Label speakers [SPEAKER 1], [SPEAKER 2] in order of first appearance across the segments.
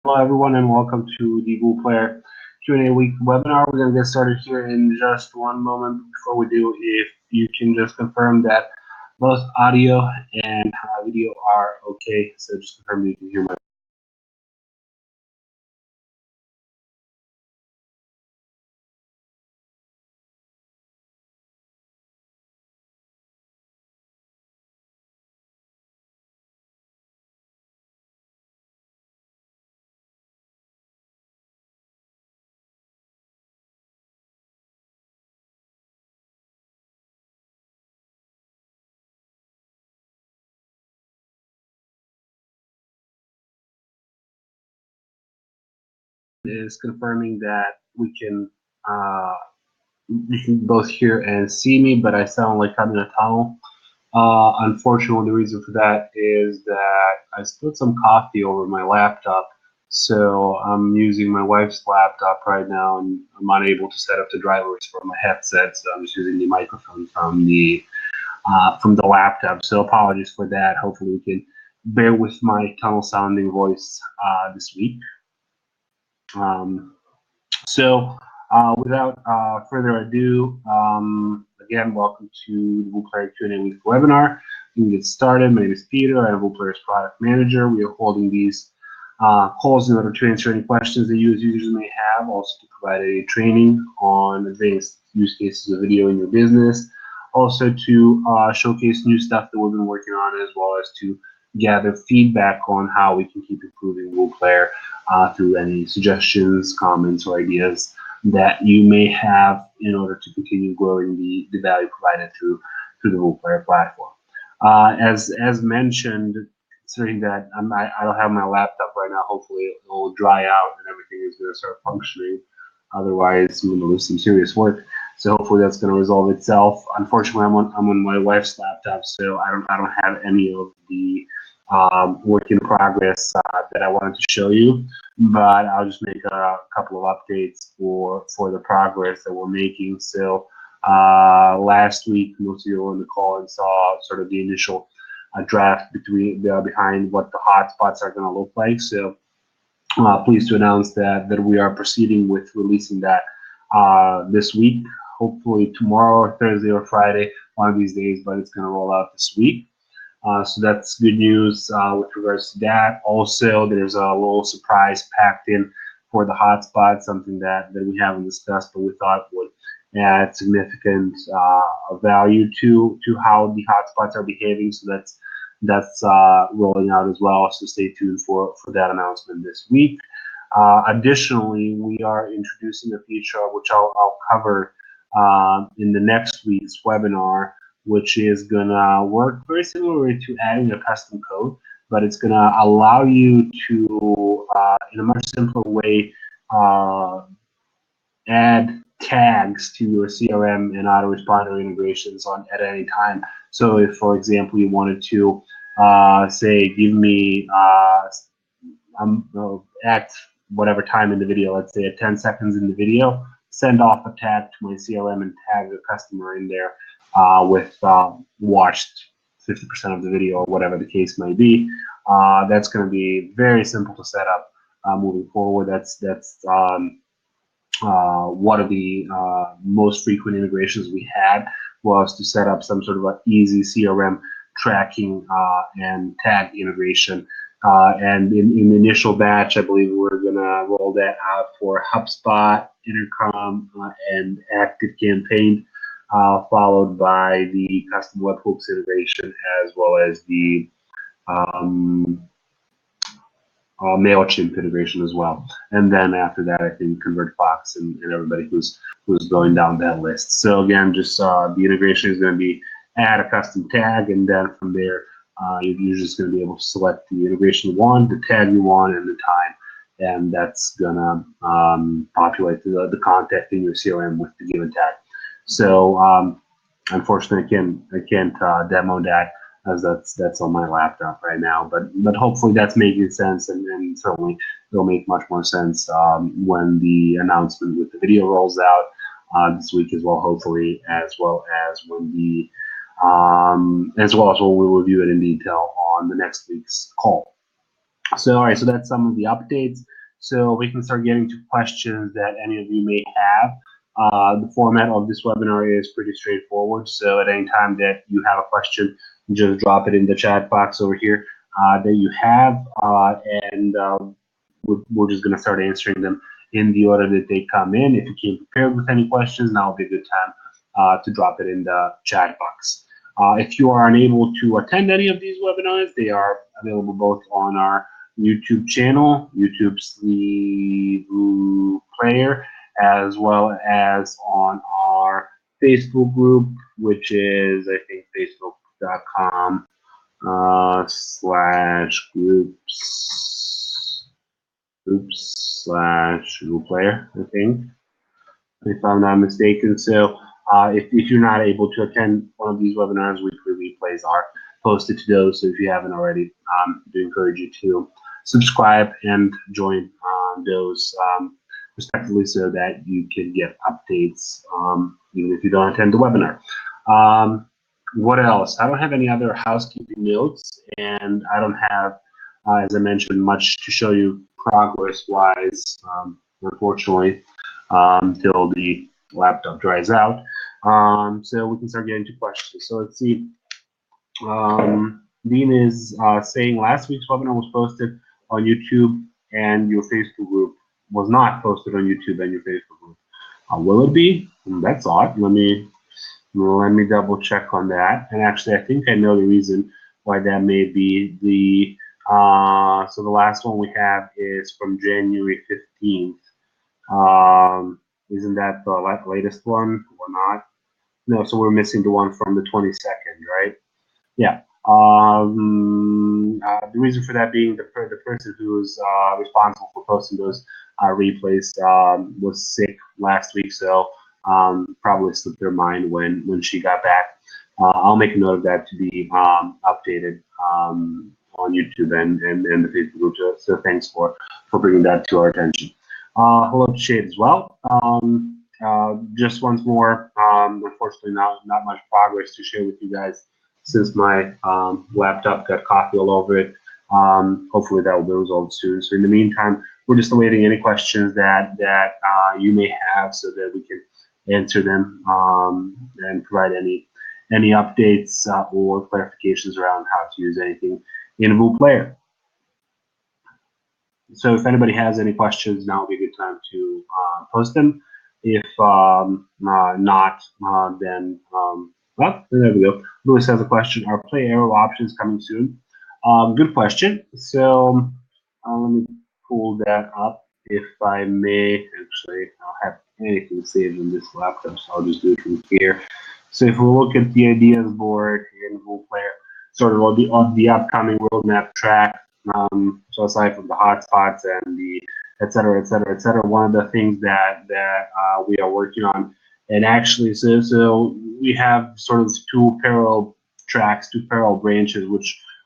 [SPEAKER 1] Hello, everyone, and welcome to the WooPlayer Q&A Week webinar. We're going to get started here in just one moment. Before we do, if you can just confirm that both audio and video are okay. So just confirm you can hear my is confirming that you can both hear and see me, but I sound like I'm in a tunnel. Unfortunately, the reason for that is that I spilled some coffee over my laptop, so I'm using my wife's laptop right now, and I'm unable to set up the drivers for my headset, so I'm just using the microphone from the laptop. So apologies for that. Hopefully, you can bear with my tunnel-sounding voice this week. Without further ado, again, welcome to the WooPlayer Q&A Week webinar. We can get started. My name is Peter. I'm WooPlayer's product manager. We are holding these calls in order to answer any questions that you as users may have, also to provide a training on advanced use cases of video in your business, also to showcase new stuff that we've been working on, as well as to gather feedback on how we can keep improving WooPlayer through any suggestions, comments, or ideas that you may have in order to continue growing the value provided through the WooPlayer platform. As mentioned, considering that I don't have my laptop right now, hopefully it will dry out and everything is going to start functioning. Otherwise, I'm going to lose some serious work. So hopefully that's going to resolve itself. Unfortunately, I'm on my wife's laptop, so I don't have any of the work in progress that I wanted to show you, but I'll just make a couple of updates for the progress that we're making. So last week, most of you were on the call and saw sort of the initial draft behind what the hotspots are going to look like. So pleased to announce that we are proceeding with releasing that this week, hopefully tomorrow or Thursday or Friday, one of these days, but it's going to roll out this week. So that's good news with regards to that. Also, there's a little surprise packed in for the hotspot, something that we haven't discussed, but we thought would add significant value to how the hotspots are behaving. So that's rolling out as well. So stay tuned for that announcement this week. Additionally, we are introducing a feature which I'll cover in the next week's webinar, which is gonna work very similarly to adding a custom code, but it's gonna allow you to, in a much simpler way, add tags to your CRM and autoresponder integrations at any time. So if, for example, you wanted to say, give me at whatever time in the video, let's say at 10 seconds in the video, send off a tag to my CRM and tag the customer in there with watched 50% of the video or whatever the case may be. That's going to be very simple to set up moving forward. That's one of the most frequent integrations we had was to set up some sort of an easy CRM tracking and tag integration. And in the initial batch, I believe we're going to roll that out for HubSpot, Intercom, and ActiveCampaign, followed by the custom webhooks integration, as well as the MailChimp integration as well. And then after that, I think ConvertFox and everybody who's going down that list. So again, just the integration is going to be add a custom tag, and then from there, you're just going to be able to select the integration you want, the tag you want, and the time. And that's going to populate the contact in your CRM with the given tag. So unfortunately, I can't demo that, as that's on my laptop right now. But hopefully that's making sense, and certainly it'll make much more sense when the announcement with the video rolls out this week as well, hopefully, as well as when we'll review it in detail on the next week's call. So all right, so that's some of the updates. so we can start getting to questions that any of you may have. The format of this webinar is pretty straightforward. So at any time that you have a question, just drop it in the chat box over here that you have, and we're just going to start answering them in the order that they come in. If you came prepared with any questions, now will be a good time to drop it in the chat box. If you are unable to attend any of these webinars, they are available both on our YouTube channel, YouTube's the Blue Player, as well as on our Facebook group, which is, I think, facebook.com /groups/Blue Player, I think, if I'm not mistaken. So if you're not able to attend one of these webinars, weekly replays are posted to those. So if you haven't already, I do encourage you to subscribe and join those respectively, so that you can get updates even if you don't attend the webinar. What else? I don't have any other housekeeping notes, and I don't have, as I mentioned, much to show you progress-wise, unfortunately, till the laptop dries out. So we can start getting to questions. So let's see. Dean is saying last week's webinar was posted on YouTube and your Facebook group was not posted on YouTube and your Facebook group. Will it be? That's odd. Let me double check on that. And actually, I think I know the reason why that may be. So the last one we have is from January 15th. Isn't that the latest one or not? No, so we're missing the one from the 22nd, right? Yeah. The reason for that being the person who's responsible for posting those replays was sick last week, so probably slipped their mind when she got back. I'll make a note of that to be updated on YouTube and the Facebook group. So thanks for bringing that to our attention. Hello to Shade as well. Just once more, unfortunately not much progress to share with you guys since my laptop got coffee all over it. Hopefully that will be resolved soon. So in the meantime, we're just awaiting any questions that you may have, so that we can answer them and provide any updates or clarifications around how to use anything in Blue Player. So if anybody has any questions, now would be a good time to post them. If not, then well, there we go. Lewis has a question. Are play arrow options coming soon? Good question. So let me pull that up if I may. Actually, I don't have anything saved in this laptop, so I'll just do it from here. So if we look at the ideas board in Blue Player, sort of on the upcoming roadmap track, so aside from the hotspots and the et cetera, one of the things that we are working on, and actually, so we have sort of two parallel tracks, two parallel branches,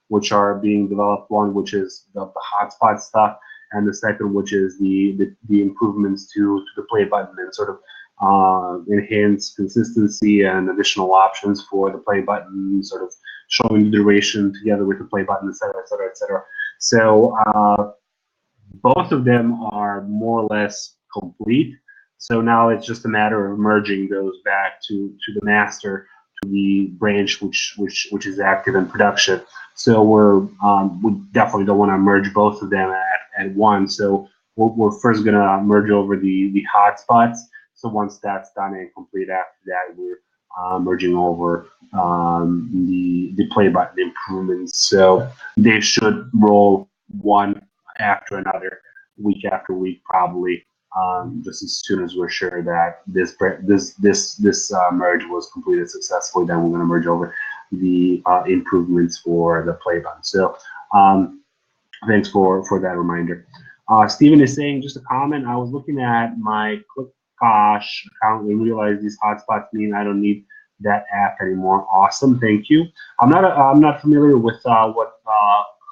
[SPEAKER 1] which are being developed. One, which is the hotspot stuff, and the second, which is the improvements to the play button and sort of enhance consistency and additional options for the play button, sort of showing the duration together with the play button, et cetera, et cetera, et cetera. So both of them are more or less complete. So now it's just a matter of merging those back to the master, to the branch which is active in production. So we definitely don't want to merge both of them at once. So we're first gonna merge over the hotspots. So once that's done and complete, after that we're merging over the play button improvements. So they should roll one after another, week after week, probably, just as soon as we're sure that this merge was completed successfully. Then we're going to merge over the improvements for the play button. So thanks for that reminder. Stephen is saying, just a comment, I was looking at my ClickKosh account and realized these hotspots mean I don't need that app anymore. Awesome, thank you. I'm not familiar with what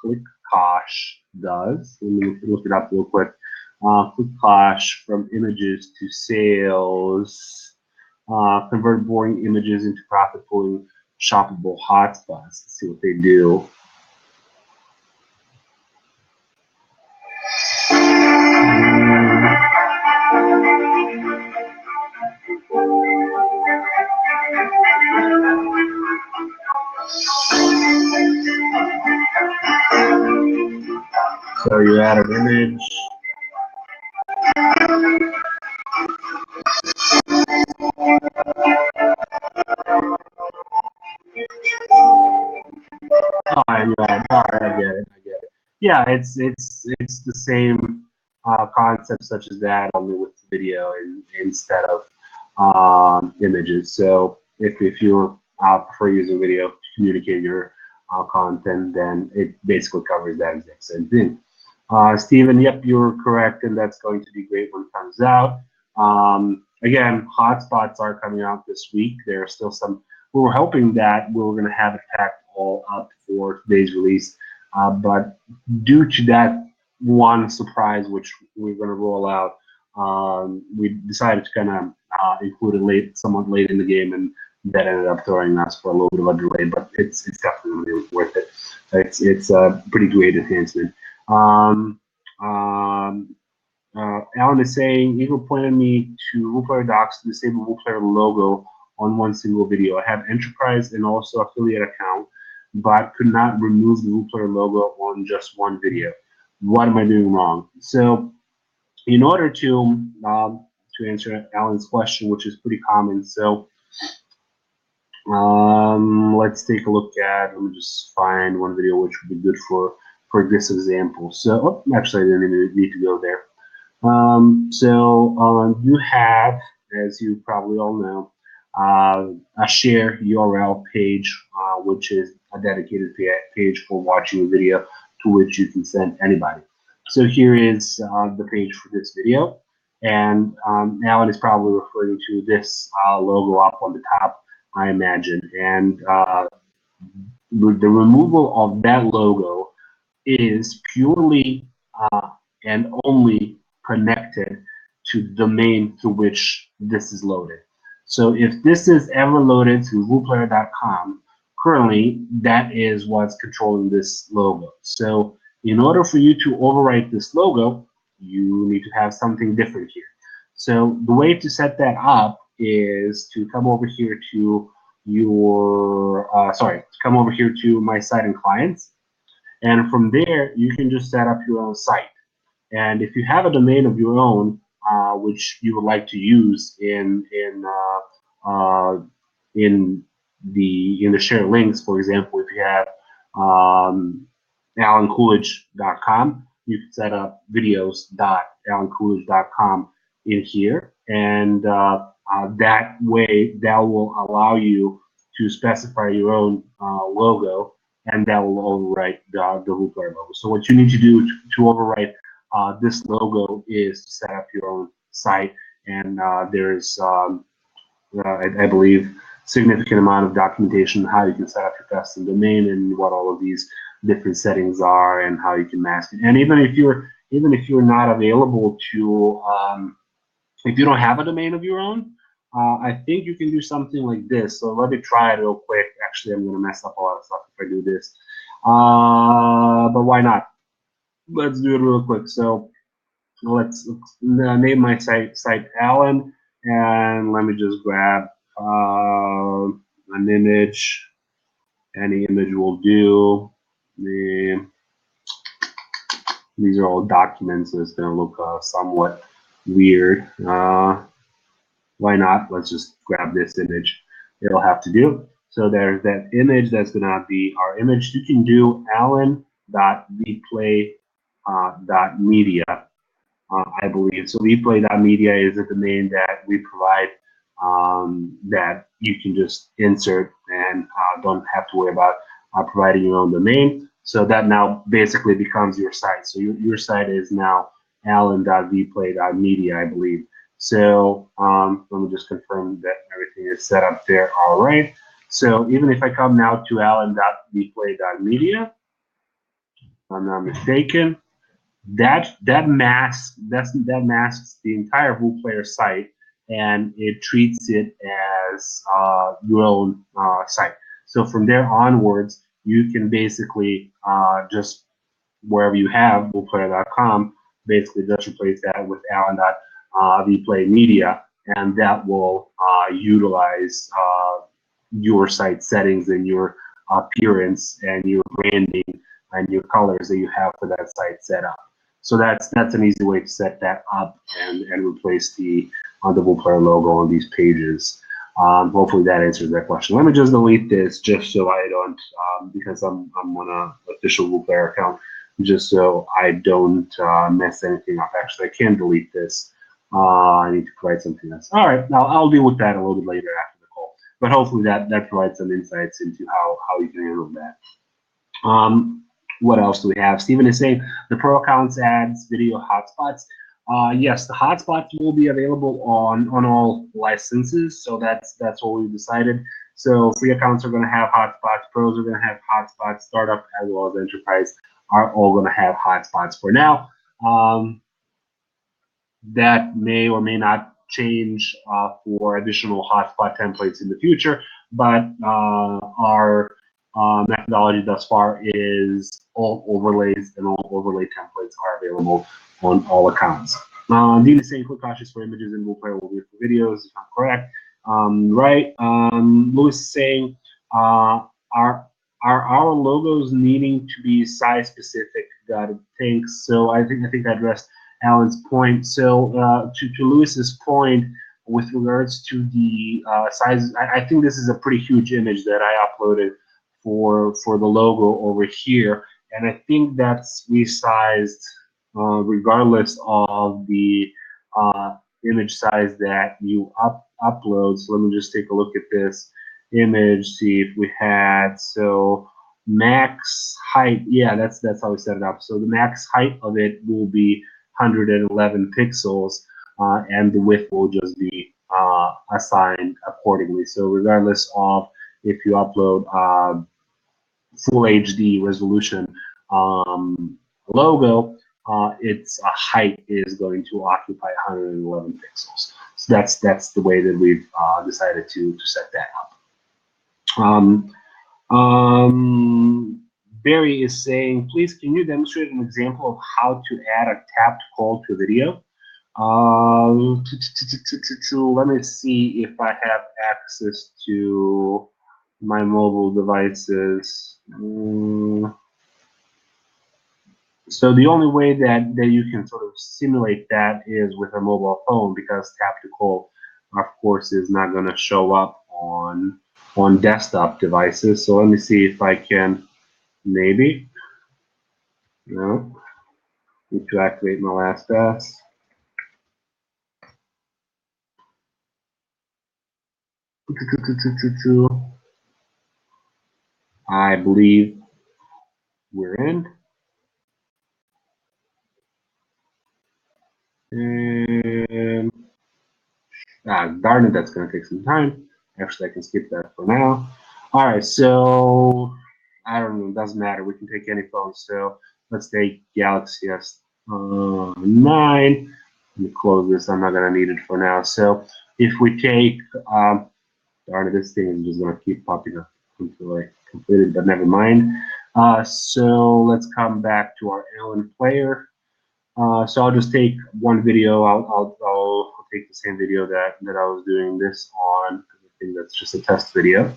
[SPEAKER 1] ClickKosh does. Let me look it up real quick. ClickKosh, from images to sales, convert boring images into profit-pulling shoppable hotspots. Let's see what they do. So you add an image. Oh, and you add, all right, I get it. Yeah, it's the same concept such as that, only with video instead of images. So if you prefer using video to communicate your content, then it basically covers that exact same thing. Stephen, yep, you're correct, and that's going to be great when it comes out. Again, hotspots are coming out this week. There are still some. We were hoping that we were going to have it packed all up for today's release, but due to that one surprise, which we're going to roll out, we decided to kind of include it somewhat late in the game, and that ended up throwing us for a little bit of a delay. But it's definitely worth it. It's a pretty great enhancement. Alan is saying, Eagle pointed me to WooPlayer Docs to disable WooPlayer logo on one single video. I have enterprise and also affiliate account, but could not remove the WooPlayer logo on just one video. What am I doing wrong? So, in order to answer Alan's question, which is pretty common, so let's take a look at. Let me just find one video which would be good for this example. So, actually, I didn't even need to go there. You have, as you probably all know, a share URL page, which is a dedicated page for watching a video to which you can send anybody. So here is the page for this video, and Alan is probably referring to this logo up on the top, I imagine, and the removal of that logo is purely and only connected to the domain through which this is loaded. So if this is ever loaded to WooPlayer.com, currently that is what's controlling this logo. So in order for you to overwrite this logo, you need to have something different here. So the way to set that up is to come over here to come over here to my site and clients, and from there you can just set up your own site. And if you have a domain of your own, which you would like to use in the shared links, for example, if you have alancoolidge.com, you can set up videos.alancoolidge.com in here, and that way that will allow you to specify your own logo, and that will overwrite the WooPlayer logo. So what you need to do to overwrite this logo is to set up your own site, and there's I believe significant amount of documentation on how you can set up your custom domain and what all of these different settings are and how you can mask it. And even if you're not available to if you don't have a domain of your own, I think you can do something like this. So let me try it real quick. Actually, I'm going to mess up a lot of stuff if I do this, but why not? Let's do it real quick. So let's name my site Alan, and let me just grab an image. Any image will do. These are all documents, so it's going to look somewhat weird. Why not? Let's just grab this image. It'll have to do. So there's that image. That's going to be our image. You can do alan.vplay.media, I believe. So vplay.media is a domain that we provide that you can just insert and don't have to worry about providing your own domain. So that now basically becomes your site. So your site is now alan.vplay.media, I believe. So let me just confirm that everything is set up there. All right. So even if I come now to alan.vplay.media, if I'm not mistaken, that masks the entire WooPlayer site, and it treats it as your own site. So from there onwards, you can basically just wherever you have WooPlayer.com, basically just replace that with alan.vplaymedia, and that will utilize your site settings and your appearance and your branding and your colors that you have for that site set up. So that's an easy way to set that up and replace the WooPlayer logo on these pages. Hopefully that answers that question. Let me just delete this just so I don't, because I'm on an official WooPlayer account, just so I don't mess anything up. Actually, I can delete this. I need to provide something else. All right, now I'll deal with that a little bit later after the call. But hopefully that provides some insights into how you can handle that. What else do we have? Steven is saying the pro accounts adds video hotspots. Yes, the hotspots will be available on all licenses. So that's what we decided. So free accounts are going to have hotspots. Pros are going to have hotspots. Startup as well as enterprise are all going to have hotspots for now. That may or may not change for additional hotspot templates in the future, but our methodology thus far is all overlays and all overlay templates are available on all accounts. Dean is saying click cautious for images and WooPlayer will be for videos, if I'm correct. Right. Louis is saying are our logos needing to be size specific? Got it. Thanks. So I think I addressed Alan's point. So to Louis's point, with regards to the size, I think this is a pretty huge image that I uploaded for the logo over here, and I think that's resized regardless of the image size that you upload. So let me just take a look at this image, see if we had, so max height, yeah, that's how we set it up. So the max height of it will be 111 pixels, and the width will just be assigned accordingly. So regardless of if you upload full HD resolution logo, its height is going to occupy 111 pixels. So that's the way that we've decided to set that up. Barry is saying, please, can you demonstrate an example of how to add a tapped call to video? Let me see if I have access to my mobile devices. So the only way that you can sort of simulate that is with a mobile phone, because tap to call, of course, is not going to show up on desktop devices. So let me see if I can, maybe. No. Need to activate my LastPass. I believe we're in. And darn it, that's going to take some time. Actually, I can skip that for now. All right, so I don't know, it doesn't matter. We can take any phone. So let's take Galaxy S9. Let me close this. I'm not going to need it for now. So if we take, darn it, this thing is just going to keep popping up until I complete it, but never mind. So let's come back to our Allen player. So I'll just take one video. I'll take the same video that I was doing this on. I think that's just a test video.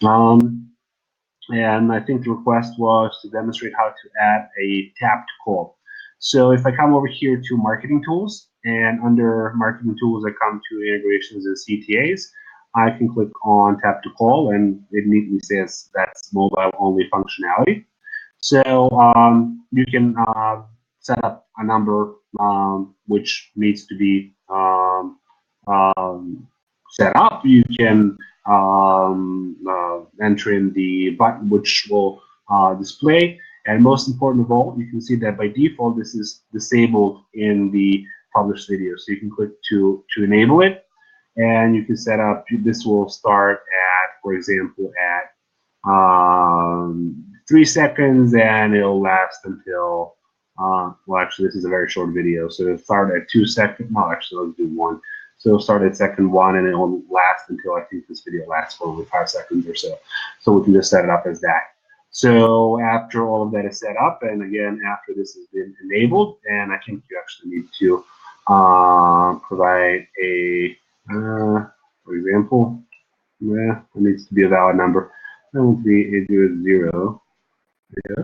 [SPEAKER 1] And I think the request was to demonstrate how to add a tapped call. So if I come over here to marketing tools, and under marketing tools, I come to integrations and CTAs, I can click on tap to call, and it neatly says that's mobile only functionality. So you can set up a number which needs to be set up. You can enter in the button which will display, and most important of all, you can see that by default this is disabled in the published video. So you can click to enable it, and you can set up, this will start at, for example, at 3 seconds, and it'll last until well, actually this is a very short video, so it'll start at 2 seconds. No, actually let's do 1. So it'll start at second 1, and it will last until, I think this video lasts for only 5 seconds or so. So we can just set it up as that. So after all of that is set up, and again, after this has been enabled, and I think you actually need to provide a, for example, yeah, it needs to be a valid number. That would be a 0. Yeah.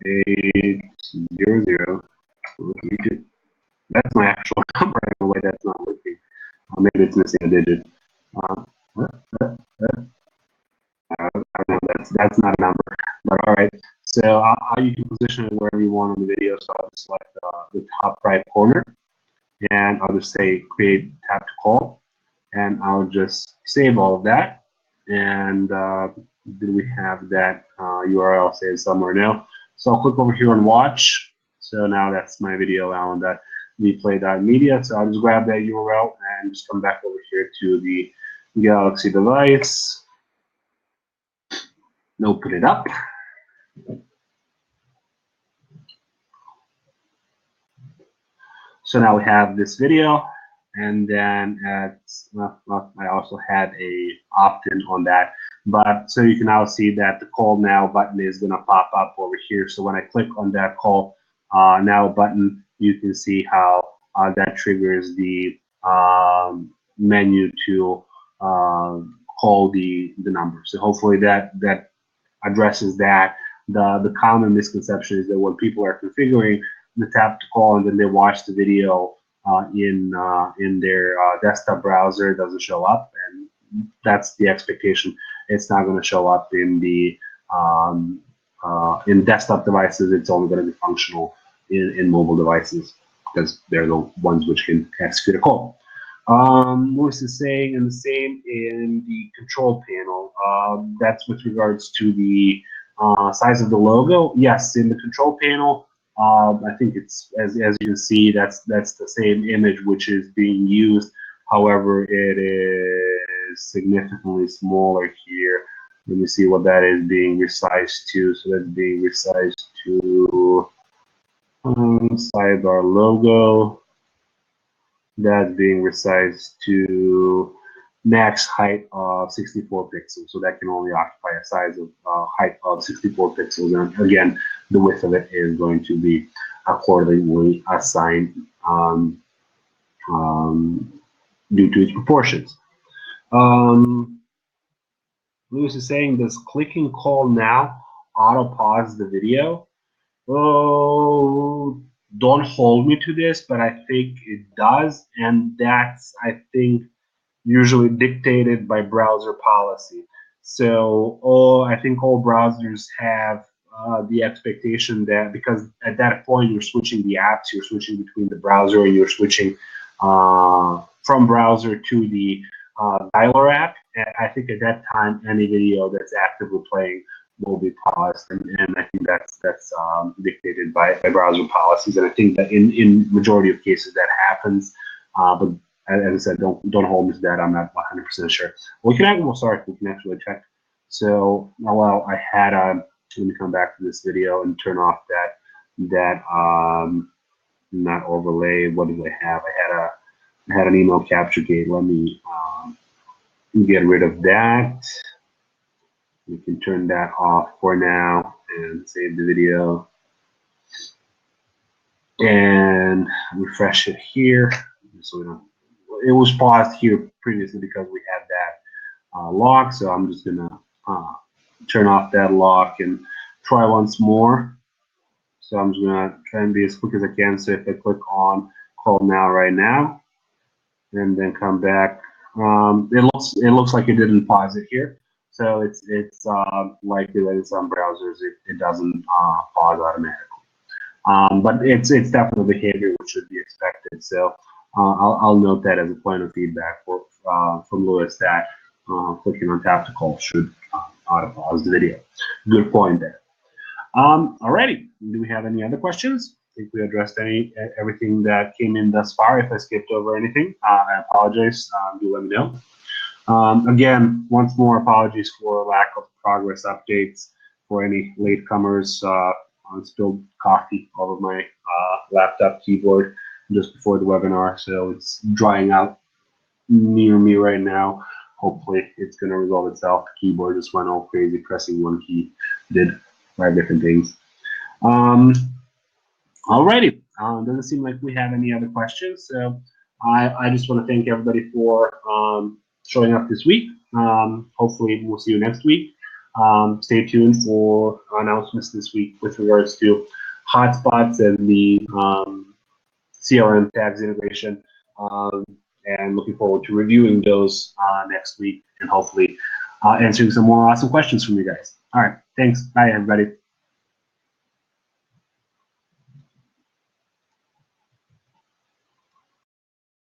[SPEAKER 1] 800. That's my actual number. I don't know why that's not working. Maybe it's missing a digit. I don't know. That's not a number. But all right. So you can position it wherever you want on the video. So I'll just select the top right corner, and I'll just say create tap to call, and I'll just save all of that. And do we have that URL saved somewhere now? So I'll click over here and watch. So now that's my video, alan.vplay.media. So I'll just grab that URL and just come back over here to the Galaxy device, and open it up. So now we have this video, and then I also had a opt-in on that. But so you can now see that the call now button is going to pop up over here. So when I click on that call now button, you can see how that triggers the menu to call the number. So hopefully that addresses that. The common misconception is that when people are configuring the tap to call and then they watch the video in their desktop browser, it doesn't show up, and that's the expectation. It's not going to show up in the in desktop devices. It's only going to be functional in mobile devices because they're the ones which can execute a call. Lewis is saying, and the same in the control panel. That's with regards to the size of the logo. Yes, in the control panel, I think it's as you can see, that's the same image which is being used. However, it is significantly smaller here. Let me see what that is being resized to. So that's being resized to sidebar logo. That's being resized to max height of 64 pixels. So that can only occupy a size of height of 64 pixels. And again, the width of it is going to be accordingly assigned due to its proportions. Lewis is saying, does clicking call now auto pause the video? Oh, don't hold me to this, but I think it does, and that's, I think, usually dictated by browser policy. So I think all browsers have the expectation that, because at that point you're switching the apps, you're switching between the browser, and you're switching from browser to the dialer app. And I think at that time any video that's actively playing will be paused, and I think that's dictated by browser policies. And I think that in majority of cases that happens, but as I said, don't hold me to that. I'm not 100% sure. We can actually check. So well, I had let me come back to this video and turn off that not overlay. What did I have? I had an email capture gate. Let me get rid of that. We can turn that off for now and save the video and refresh it here. So we don't. It was paused here previously because we had that lock. So I'm just gonna turn off that lock and try once more. So I'm just gonna try and be as quick as I can. So if I click on call now right now, and then come back, it looks like it didn't pause it here. So it's likely that in some browsers it doesn't pause automatically. But it's definitely behavior which should be expected. So I'll note that as a point of feedback from Lewis, that clicking on tap to call should auto pause the video. Good point there. Alrighty, do we have any other questions? I think we addressed everything that came in thus far. If I skipped over anything, I apologize. Do let me know. Again, once more, apologies for lack of progress updates for any latecomers. On spilled coffee all over my laptop keyboard just before the webinar, so it's drying out near me right now. Hopefully, it's going to resolve itself. The keyboard just went all crazy, pressing one key, did 5 different things. Alrighty, doesn't seem like we have any other questions, so I just want to thank everybody for showing up this week. Hopefully, we'll see you next week. Stay tuned for announcements this week with regards to hotspots and the CRM tags integration. And looking forward to reviewing those next week and hopefully answering some more awesome questions from you guys. All right, thanks. Bye, everybody.